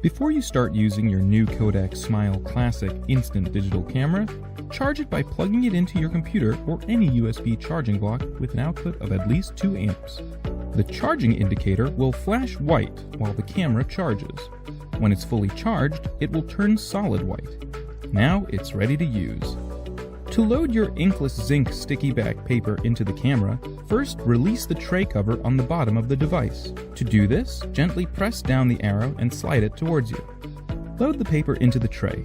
Before you start using your new Kodak Smile Classic Instant Digital Camera, charge it by plugging it into your computer or any USB charging block with an output of at least 2 amps. The charging indicator will flash white while the camera charges. When it's fully charged, it will turn solid white. Now it's ready to use. To load your inkless zinc sticky back paper into the camera, first release the tray cover on the bottom of the device. To do this, gently press down the arrow and slide it towards you. Load the paper into the tray.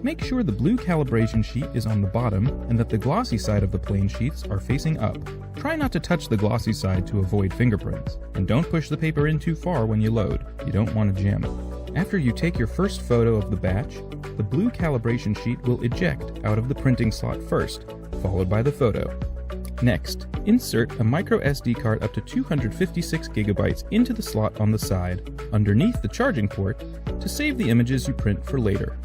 Make sure the blue calibration sheet is on the bottom and that the glossy side of the plain sheets are facing up. Try not to touch the glossy side to avoid fingerprints, and don't push the paper in too far when you load. You don't want to jam it. After you take your first photo of the batch, the blue calibration sheet will eject out of the printing slot first, followed by the photo. Next, insert a micro SD card up to 256 GB into the slot on the side, underneath the charging port, to save the images you print for later.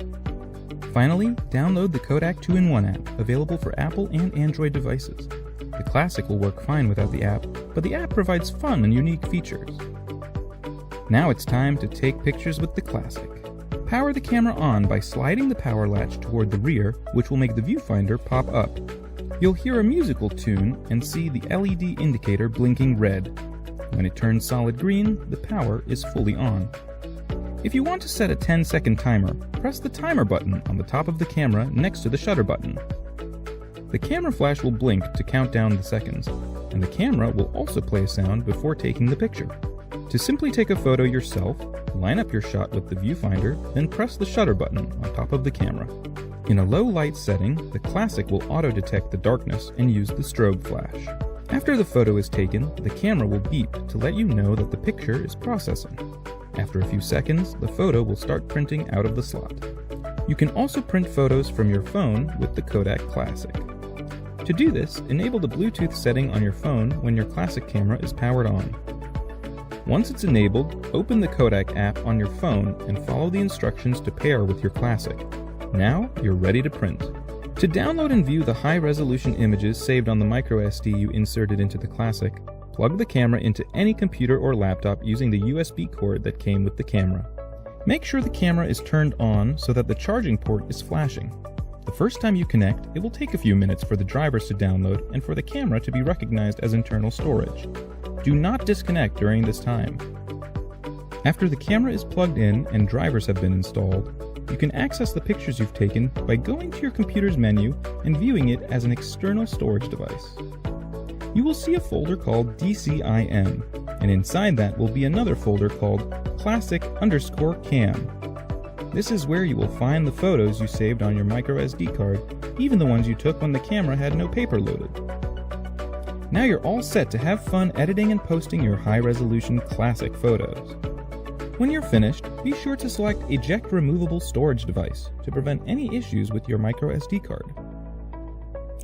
Finally, download the Kodak 2-in-1 app, available for Apple and Android devices. The Classic will work fine without the app, but the app provides fun and unique features. Now it's time to take pictures with the Classic. Power the camera on by sliding the power latch toward the rear, which will make the viewfinder pop up. You'll hear a musical tune and see the LED indicator blinking red. When it turns solid green, the power is fully on. If you want to set a 10-second timer, press the timer button on the top of the camera next to the shutter button. The camera flash will blink to count down the seconds, and the camera will also play a sound before taking the picture. To simply take a photo yourself, line up your shot with the viewfinder, then press the shutter button on top of the camera. In a low light setting, the Classic will auto-detect the darkness and use the strobe flash. After the photo is taken, the camera will beep to let you know that the picture is processing. After a few seconds, the photo will start printing out of the slot. You can also print photos from your phone with the Kodak Classic. To do this, enable the Bluetooth setting on your phone when your Classic camera is powered on. Once it's enabled, open the Kodak app on your phone and follow the instructions to pair with your Classic. Now you're ready to print. To download and view the high-resolution images saved on the microSD you inserted into the Classic, plug the camera into any computer or laptop using the USB cord that came with the camera. Make sure the camera is turned on so that the charging port is flashing. The first time you connect, it will take a few minutes for the drivers to download and for the camera to be recognized as internal storage. Do not disconnect during this time. After the camera is plugged in and drivers have been installed, you can access the pictures you've taken by going to your computer's menu and viewing it as an external storage device. You will see a folder called DCIM, and inside that will be another folder called Classic_Cam. This is where you will find the photos you saved on your microSD card, even the ones you took when the camera had no paper loaded. Now you're all set to have fun editing and posting your high-resolution Classic photos. When you're finished, be sure to select Eject Removable Storage Device to prevent any issues with your microSD card.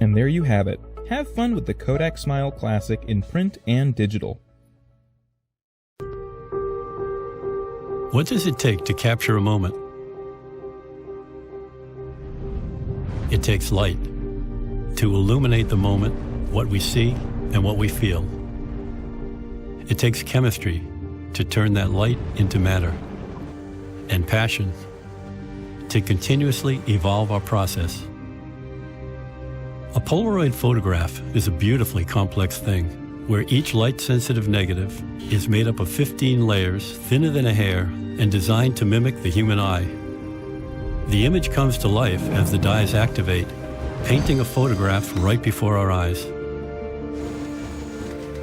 And there you have it. Have fun with the Kodak Smile Classic in print and digital. What does it take to capture a moment? It takes light to illuminate the moment, what we see and what we feel. It takes chemistry to turn that light into matter, and passion to continuously evolve our process. A Polaroid photograph is a beautifully complex thing, where each light-sensitive negative is made up of 15 layers, thinner than a hair, and designed to mimic the human eye. The image comes to life as the dyes activate, painting a photograph right before our eyes.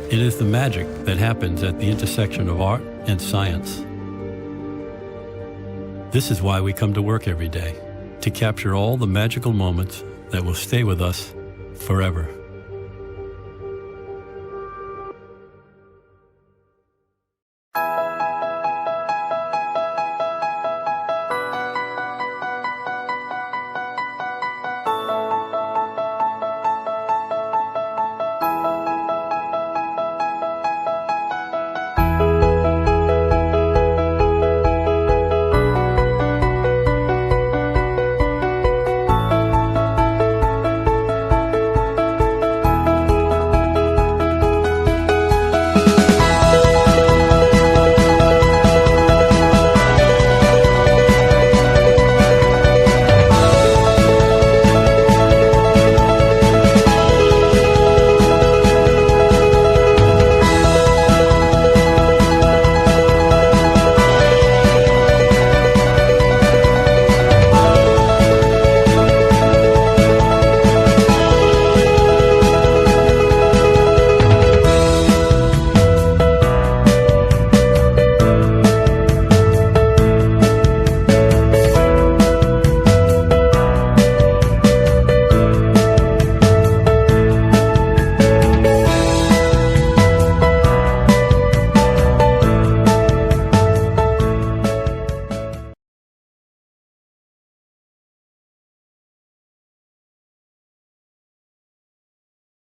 It is the magic that happens at the intersection of art and science. This is why we come to work every day, to capture all the magical moments that will stay with us forever.